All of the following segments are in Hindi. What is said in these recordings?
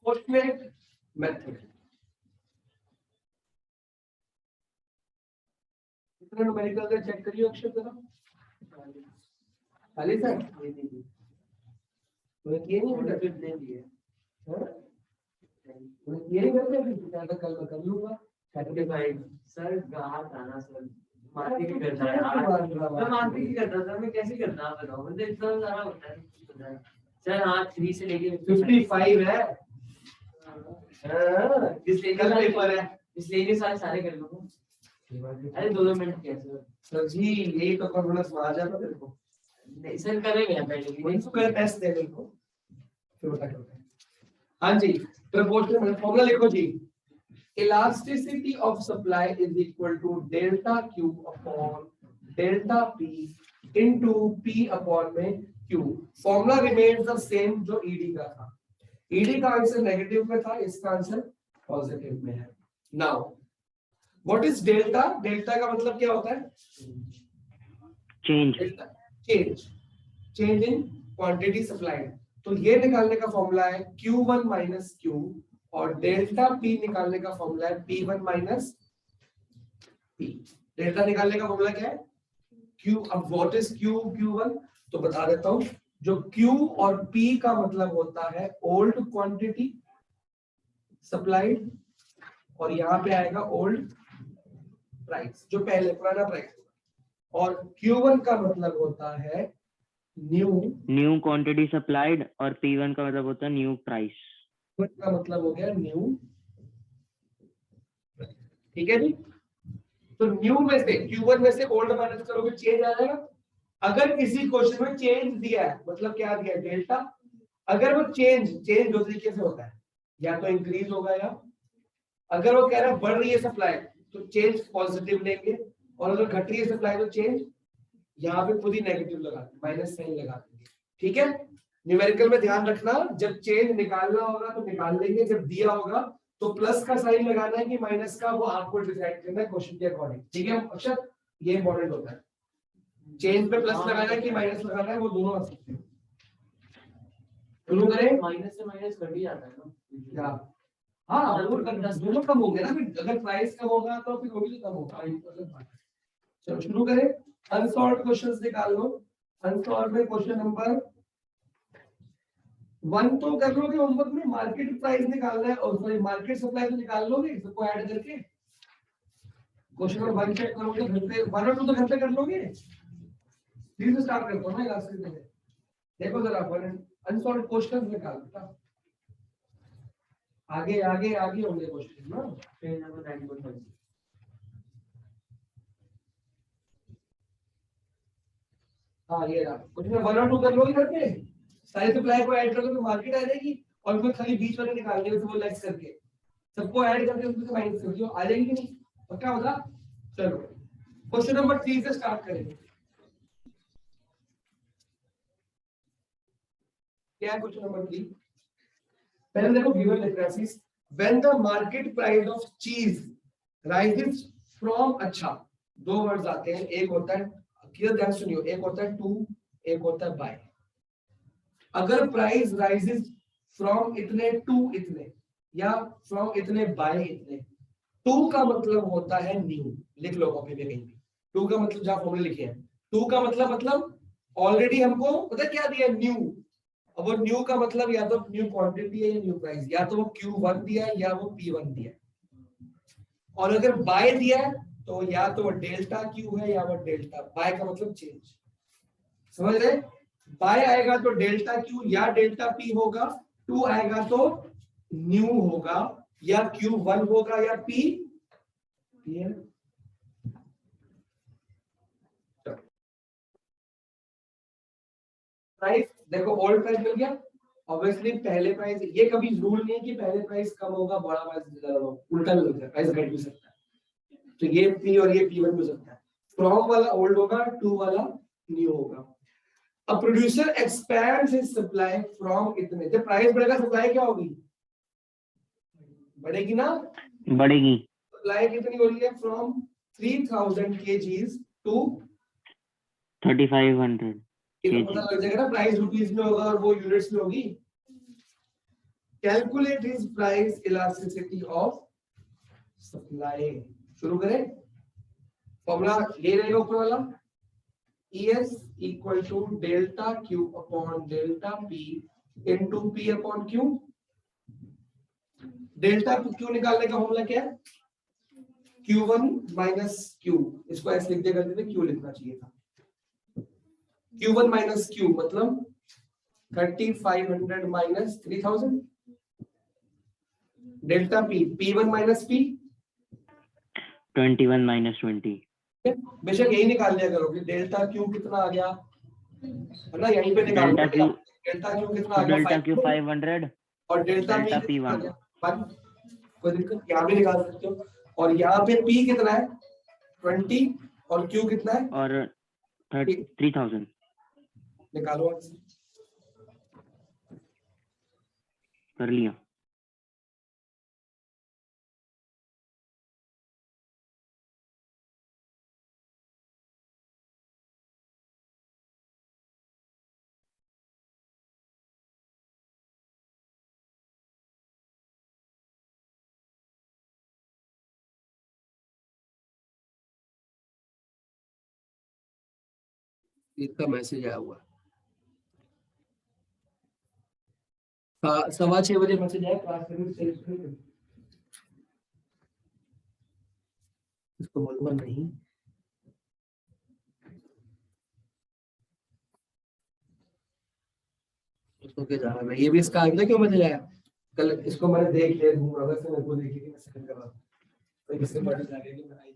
पोस्टमेट मेथड। कितने न्यूमेरिकल का चेक करिए अक्षर जरा। खाली सर ये नहीं बेटा फिर नहीं दिए ये नहीं करते अभी ज्यादा कल मैं कर लूंगा। सर्टिफाइड सर ग्राहक आना सर मार्केट ही करता है मैं मार्केट ही करता था मैं कैसे करता बताओ मुझे इतना सारा होता है सर। हाँ 3 से लेके 55 है इसलिए कल पेपर है इसलिए ये सारे कर लूंगा। अरे 2 मिनट कैसे सर जी यही तो कॉन्फिडेंस आ जाता तेरे को। नहीं सर करेंगे पहले वही तो कर टेस्ट दे मेरे को फिर बता क्या। हाँ जी प्रोपोर्शनल फॉर्मूला लिखो जी। Elasticity of supply is equal to delta Q upon delta P into P upon में Q. Formula remains the same जो ईडी का था। ईडी का आंसर नेगेटिव में था इसका आंसर पॉजिटिव में है। Now what is delta? Delta का मतलब क्या होता है? Change in quantity supplied. तो ये निकालने का फॉर्मूला है Q1 माइनस Q और डेल्टा P निकालने का फॉर्मूला है P1 माइनस P। डेल्टा निकालने का फॉर्मूला क्या है? Q। अब व्हाट इज Q1? तो बता देता हूं। जो Q और P का मतलब होता है ओल्ड क्वांटिटी सप्लाइड और यहां पे आएगा ओल्ड प्राइस जो पहले पुराना प्राइस। और Q1 का मतलब होता है न्यू क्वांटिटी सप्लाइड और P1 का मतलब होता है न्यू प्राइस। का मतलब हो गया न्यू। ठीक है जी। तो न्यू में से Q1 में से ओल्ड माइनस करोगे चेंज आ जाएगा। अगर किसी क्वेश्चन में चेंज दिया है मतलब क्या दिया है? डेल्टा। अगर वो चेंज दो तरीके से होता है या तो इंक्रीज होगा या अगर वो कह रहा है बढ़ रही है सप्लाई तो चेंज पॉजिटिव लेंगे और अगर घट रही है सप्लाई तो चेंज यहाँ पे खुद ही नेगेटिव लगा माइनस साइन लगा देंगे। ठीक है। न्यूमेरिकल में ध्यान रखना जब चेंज निकालना होगा तो निकाल लेंगे जब दिया होगा तो प्लस का साइन लगाना है कि माइनस का वो आपको डिसाइड करना है क्वेश्चन के अकॉर्डिंग। ठीक है अक्षर ये इंपॉर्टेंट होता है। चेंज पे प्लस लगाना है कि माइनस लगाना है वो दोनों आ सकते हैं। शुरू करें। माइनस से माइनस घट ही जाता है ना। हाँ दोनों कम हो गया ना फिर अगर प्राइस कम होगा तो फिर वो भी कम होगा। चलो शुरू करें। अनसॉल्व्ड क्वेश्चंस निकाल लो। अनसॉल्व्ड में क्वेश्चन नंबर 1 तो कर लोगे होमवर्क में। मार्केट प्राइस निकालना है और सॉरी मार्केट सप्लाई तो निकाल लोगे सबको ऐड करके। क्वेश्चन नंबर 1 चेक करोगे घर पे 1 और 2 तो घर पे कर लोगे। 3 से स्टार्ट करता हूं ना क्लास में। देखो जरा अनसॉल्व्ड क्वेश्चंस निकाल बेटा। आगे आगे आगे होंगे क्वेश्चन ना। Page number 9.5। हाँ ये रहा क्वेश्चन 1 और 2 कर लोगे घर पे। सारी सप्लाई को ऐड करोगे तो मार्केट आ जाएगी और उसमें खाली बीच वाले निकालने हैं वो लेस करके सबको ऐड करके उसमें से माइनस कर दियो आ जाएगी कि नहीं? पक्का होगा। चलो क्वेश्चन नंबर 3 से स्टार्ट करेंगे। क्या है क्वेश्चन नंबर 3? पहले देखो given differences when the market price of चीज राइजेस फ्रॉम। अच्छा 2 वर्ड्स आते हैं। एक होता है क्लियर ध्यान सुनियो। एक होता है टू एक होता है बाय। अगर प्राइस राइजेस फ्रॉम इतने टू इतने या फ्रॉम इतने बाय इतने। टू का मतलब होता है न्यू। लिख लो कॉपी में कहीं भी। टू का मतलब जहां फॉर्मूले लिखे हैं टू का मतलब ऑलरेडी हमको पता क्या दिया न्यू। अब वो न्यू का मतलब या तो न्यू क्वांटिटी है या न्यू प्राइस या तो वो Q1 दिया है या वो P1 दिया है। और अगर बाय दिया है तो या तो वो डेल्टा क्यू है या वो डेल्टा। बाय का मतलब चेंज। समझ रहे? बाय आएगा तो डेल्टा क्यू या डेल्टा पी होगा। टू आएगा तो न्यू होगा या Q1 होगा या P। प्राइस देखो ओल्ड प्राइस मिल गया। ऑब्वियसली पहले प्राइस ये कभी रूल नहीं है कि पहले प्राइस कम होगा बड़ा प्राइस ज्यादा होगा। उल्टा भी होता है प्राइस घट भी सकता है। तो ये P और ये P1 भी हो सकता है। फ्रॉम वाला ओल्ड होगा टू वाला न्यू होगा। अब producer expands his supply from इतने। जब प्राइस बढ़ेगा सप्लाई क्या होगी? बढ़ेगी ना। बढ़ेगी। सप्लाई कितनी हो रही है? From 3000 kgs to 3500 kg। पता लग जाएगा ना प्राइस रुपीस में होगा और वो यूनिट्स में होगी। 3500 kgs calculate his price elasticity of supply. शुरू करें। फॉर्मूला ये रहेगा ऊपर वाला, ES equal to delta Q upon delta P into P upon Q। Delta Q निकालने का फॉर्मूला क्या है? Q1 minus Q। इसको ऐसे लिख दिया करते थे, Q लिखना चाहिए था। Q1 माइनस Q मतलब 3500 minus 3000। Delta P, P1 minus P 21 minus 20। बेशक यही निकाल लिया करोगे। डेल्टा Q कितना आ गया है ना, यहीं पे निकाल लो। डेल्टा Q कितना आ गया? डेल्टा Q 500 और डेल्टा P डेल्टा कितना आ P1 गया? 1। कोई दिक्कत, यहाँ भी निकाल सकते हो। और यहाँ पे P कितना है? 20 और Q कितना है? और 3000। निकालो। कर लिया। इसका मैसेज आया हुआ है। 6:15 मैसेज आया क्लास में। इसको बोलूंगा नहीं। उसको क्या जा रहा है, ये भी इसका आंसर क्यों मैसेज आया? कल इसको मैंने देख लिया, घूम रहा था, मेरे को देखिए कि मैं सेकंड कर रहा था, तो इससे बड़ी लगेगी मैं आई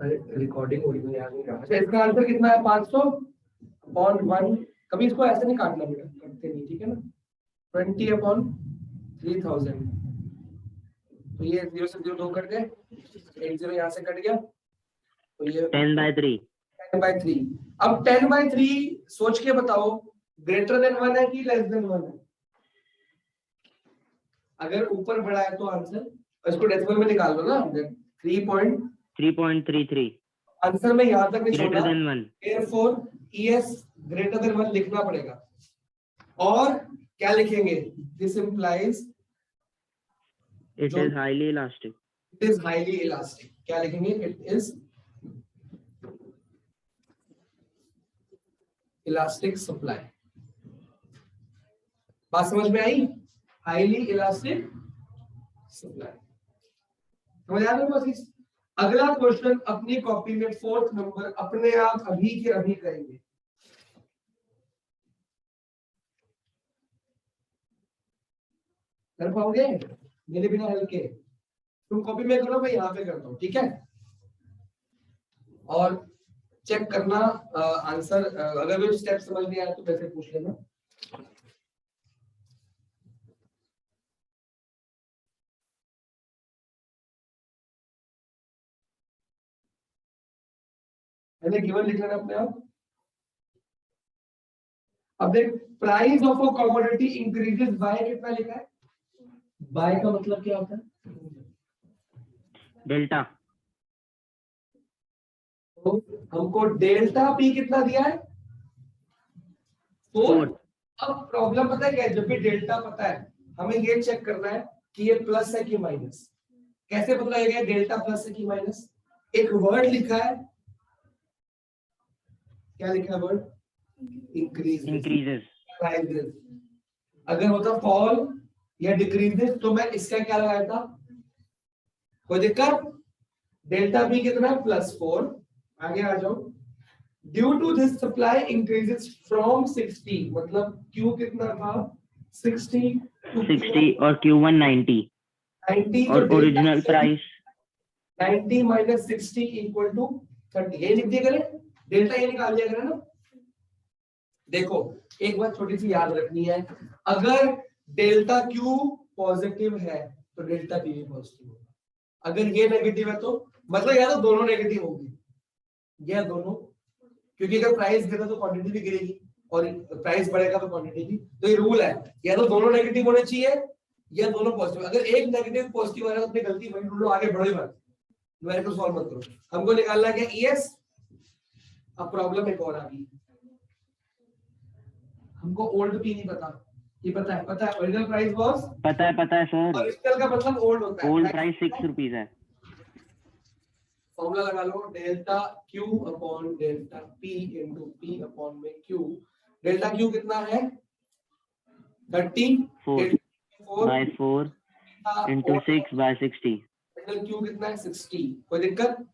रिकॉर्डिंग हो रही है, याद नहीं रहा। अच्छा, इसका आंसर कितना है? 500 अपॉन 1। कभी इसको ऐसे नहीं काटना बेटा, करते नहीं, ठीक है ना। 20 अपॉन 3000। तो ये 0 से 0 2 कट गए, 1 0 यहाँ से कट गया, तो ये 10/3। 10/3। अब 10/3 सोच के बताओ, ग्रेटर देन 1 है कि लेस देन 1 है? अगर ऊपर बड़ा है तो आंसर, इसको डेसिमल में निकाल लो ना। 3.33। आंसर में यहां तक नहीं ग्रेटर छोड़ा, than 1। therefore ES greater than 1 लिखना पड़ेगा। और क्या लिखेंगे? This implies it is highly elastic. It is highly elastic. क्या लिखेंगे? It is elastic supply. बात समझ में आई? Highly elastic supply. समझ आ रहा है? अगला क्वेश्चन अपनी कॉपी में 4th नंबर अपने आप अभी के अभी करेंगे। कर पाओगे मेरे बिना हेल्प के? तुम कॉपी में करो, मैं यहाँ पे करता हूँ, ठीक है। और चेक करना आंसर, अगर कोई स्टेप समझ नहीं आया तो वैसे पूछ लेना। मैंने गिवन लिख लेना अपने आप। अब देख, price of a commodity increases by कितना लिखा है? बाय का मतलब क्या होता है? डेल्टा। तो हमको डेल्टा पी कितना दिया है? 4। अब प्रॉब्लम पता है क्या है? जब भी डेल्टा पता है, हमें ये चेक करना है कि ये प्लस है कि माइनस। कैसे पता लगेगा डेल्टा प्लस है कि माइनस? एक वर्ड लिखा है, क्या लिखा है वर्ड? इंक्रीजेस। राइजेस। अगर होता फॉल या डिक्रीजेस तो मैं इसका क्या लगाया था? कोई दिक्कत? डेल्टा बी कितना है? +4। आगे आ जाओ। Due to this supply increases from 60, मतलब Q कितना था? 60 और Q1 90 और original price 90 minus 60 equal to 30। ये लिख दिया करें, डेल्टा ये निकाल दिया करें ना। देखो, एक बात छोटी सी याद रखनी है, अगर डेल्टा Q पॉजिटिव है तो डेल्टा P भी पॉजिटिव होगा। अगर ये नेगेटिव है तो मतलब या तो दोनों नेगेटिव होंगे या दोनों क्योंकि अगर प्राइस गिरा तो क्वांटिटी भी गिरेगी और प्राइस बढ़ेगा तो क्वांटिटी भी। तो ये रूल है, या तो दोनों नेगेटिव होने चाहिए या दोनों पॉजिटिव। अगर एक नेगेटिव पॉजिटिव आ रहा है तो अपनी गलती वही ढूंढो, आगे बढ़ो ही मत, न्यूमेरिकल सॉल्व मत करो। हमको निकालना है क्या ईएस। अब प्रॉब्लम एक और आ गई, हमको ओल्ड पी नहीं पता, ये पता है ओरिजिनल प्राइस वाज पता है सर, ओरिजिनल का मतलब ओल्ड होता है, ओल्ड प्राइस 6 रुपीज है। फॉर्मूला लगा लो, delta Q upon delta P into P upon में क्यू। डेल्टा क्यू कितना है 4 by 4 into 6 by 60। Delta Q कितना है 60। कोई दिक्कत?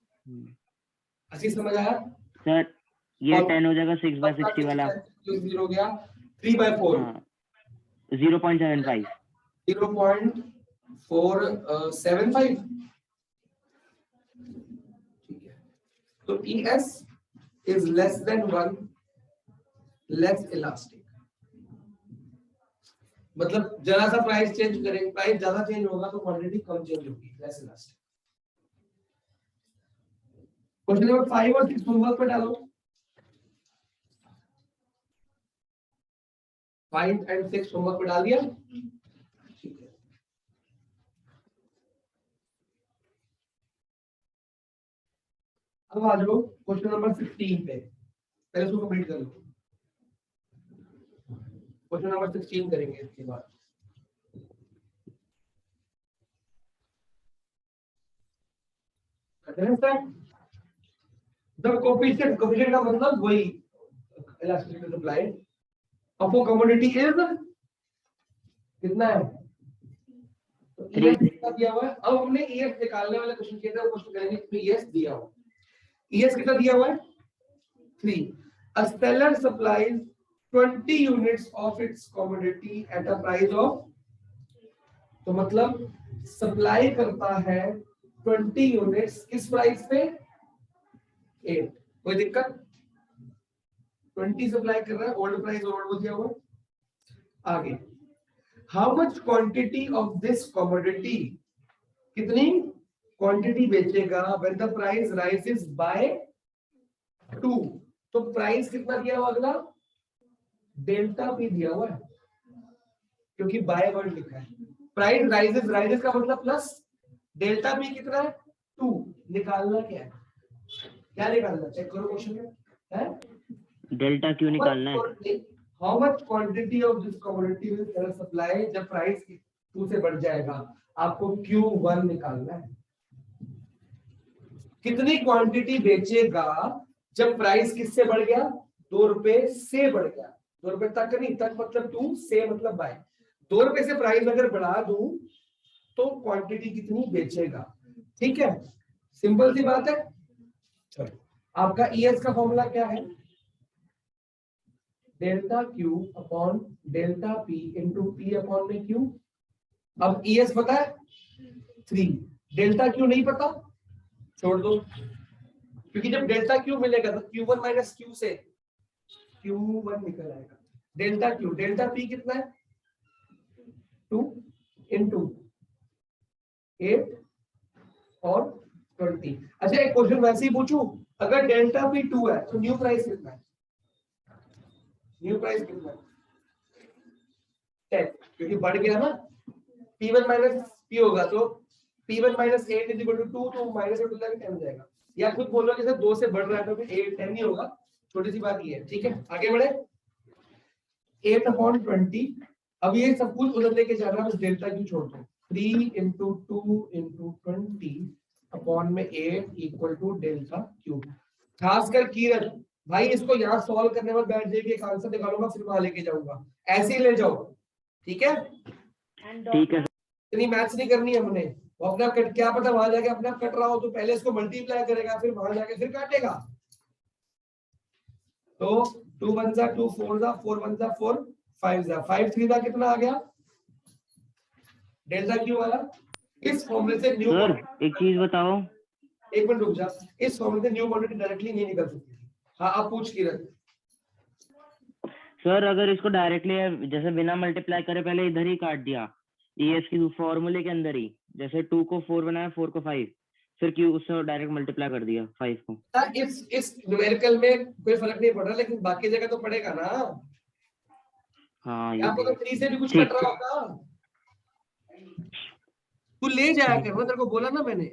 अच्छी समझ आया सर? ये 10 हो जाएगा 6 by 60 वाला, 0 हो गया 3 by 4 0.75 0.475। ठीक है, तो ES is less than 1, less elastic। मतलब जरा सा प्राइस चेंज करेंगे, प्राइस ज्यादा चेंज होगा तो क्वांटिटी कम चेंज होगी, लेस इलास्टिक। क्वेश्चन नंबर 5 और 6 होमवर्क पे डालो। 5 एंड 6 होमवर्क पे डाल दिया? ठीक है, अब आ जाओ क्वेश्चन नंबर 16 पे, पहले इसको कंप्लीट कर लो। क्वेश्चन नंबर 16 करेंगे इसके बाद। The coefficient का मतलब वही elasticity supply of a commodity is कितना है? तो ES कितना दिया हुआ है? अब हमने ES निकालने वाले क्वेश्चन किए थे, वो क्वेश्चन करेंगे इसमें ES दिया हुआ। ES कितना दिया हुआ है? 3। A seller supplies 20 units of its commodity at a price of, तो मतलब सप्लाई करता है 20 यूनिट्स किस प्राइस पे? 8। कोई दिक्कत? 20 सप्लाई कर रहा है, ओल्ड प्राइस और ओल्ड दिया हुआ। आगे, how much quantity of this commodity, कितनी क्वांटिटी बेचेगा when the price rises by 2। तो प्राइस कितना दिया हुआ? अगला डेल्टा पी दिया हुआ है, क्योंकि बाय वर्ड लिखा है। प्राइस राइजेस, राइजेस का मतलब प्लस, डेल्टा पी कितना है? 2। निकालना क्या है? क्या निकालना? चेक करो क्वेश्चन में है, डेल्टा क्यू निकालना है। How much quantity of this commodity will seller supply, जब प्राइस 2 से बढ़ जाएगा आपको Q1 निकालना है। कितनी क्वांटिटी बेचेगा जब प्राइस किससे बढ़ गया? 2 रुपए से बढ़ गया। 2 रुपए तक नहीं, तक मतलब 2, से मतलब बाय। 2 रुपए से प्राइस अगर बढ़ा दूं तो क्वांटिटी कितनी बेचेगा। ठीक है, सिंपल सी बात है। चलो, आपका ES का फॉर्मूला क्या है? Delta Q upon delta P into P upon में क्यू। अब ES पता है 3, डेल्टा क्यू नहीं पता, छोड़ दो, क्योंकि जब डेल्टा क्यू मिलेगा तो Q1 माइनस Q से Q1 निकल आएगा। डेल्टा क्यू, डेल्टा पी कितना है? 2 इंटू 8 और 20। अच्छा, एक क्वेश्चन वैसे ही पूछूं, अगर डेल्टा पी 2 है तो न्यू प्राइस कितना है? न्यू प्राइस कितना है? 10, क्योंकि बढ़ गया ना। P1 माइनस P होगा तो P1 minus 8 is equal to 2, तो माइनस 8 हो 10 हो जाएगा। या खुद बोलो जैसे 2 से बढ़ रहा है तो फिर 8 10 ही होगा, छोटी सी बात ये है। ठीक है, आगे बढ़े। 8 अपॉन 20, अब ये सब कुछ उधर लेके जा रहा है, बस डेल्टा क्यू छोड़ दो। 3 इंटू 2 इंटू 20 अपॉन में 8 इक्वल टू डेल्टा क्यू। खासकर किरण भाई, इसको यहाँ सॉल्व करने में बैठ जाएगी, एक आंसर निकालूंगा फिर वहां लेके जाऊंगा, ऐसे ही ले जाओ। ठीक है, ठीक है। इतनी मैथ्स नहीं करनी है हमने। वो अपना कट, क्या पता वहां जाके अपना कट रहा हो तो पहले इसको मल्टीप्लाई करेगा फिर वहां जाके फिर काटेगा। तो 2 1 जा 2, 4 जा 4, 1 जा 4, 5 जा 5, 3 जा कितना आ गया? डेल्टा क्यू वाला। इस फॉर्मूले से न्यू, सर एक चीज बताओ, एक मिनट रुक जा, इस फॉर्मूले से न्यू क्वांटिटी डायरेक्टली नहीं निकल सकती। हाँ, आप पूछ किरण। सर अगर इसको डायरेक्टली जैसे बिना मल्टीप्लाई करे पहले इधर ही काट दिया ES की फॉर्मूले के अंदर ही, जैसे 2 को 4 बनाया, 4 को 5, फिर क्यों उससे डायरेक्ट मल्टीप्लाई कर दिया 5 को। इस न्यूमेरिकल में कोई फर्क नहीं पड़ रहा, लेकिन बाकी जगह तो पड़ेगा ना। हाँ यहाँ ये पर तो 3 से भी कुछ ठीक कट रहा होगा। तू ले जाया कर, मैं तेरे को बोला ना मैंने,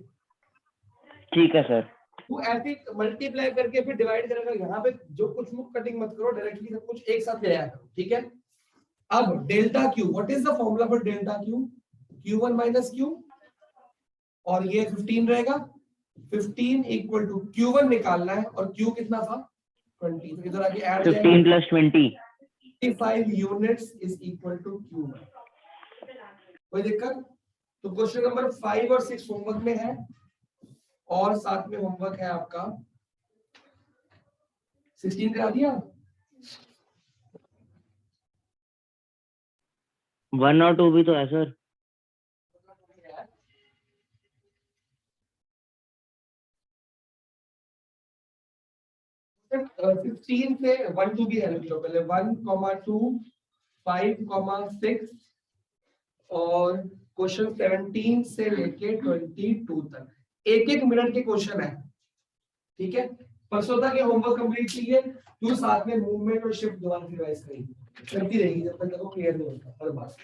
ठीक है सर। तू ऐसे मल्टीप्लाई करके फिर डिवाइड करेगा। यहाँ पे जो कुछ मुख कटिंग मत करो, डायरेक्टली सब कुछ एक साथ ले आया करो, ठीक है। अब delta Q, what is the formula for delta Q? Q1 minus Q, और ये 15 रहेगा। 15 इक्वल टू Q1 निकालना है, और Q कितना था 20, तो इधर आके add 15 plus 20 25 units is equal to Q1। कोई दिक्कत? तो क्वेश्चन नंबर 5 और 6 होमवर्क में है, और साथ में होमवर्क है आपका 16 करा दिया। 1 और 2 भी तो है सर। सिर्फ 15 से 1 2 भी है, लिख लो पहले 1, 2, 5, 6, और क्वेश्चन 17 से लेके 22 तक एक एक मिनट के क्वेश्चन है, ठीक है। परसों तक ये होमवर्क कंप्लीट कीजिए, तू साथ में मूवमेंट और शिफ्ट दोबारा रिवाइज करेगी, चलती रहेगी जब तक क्लियर नहीं होता हर बात।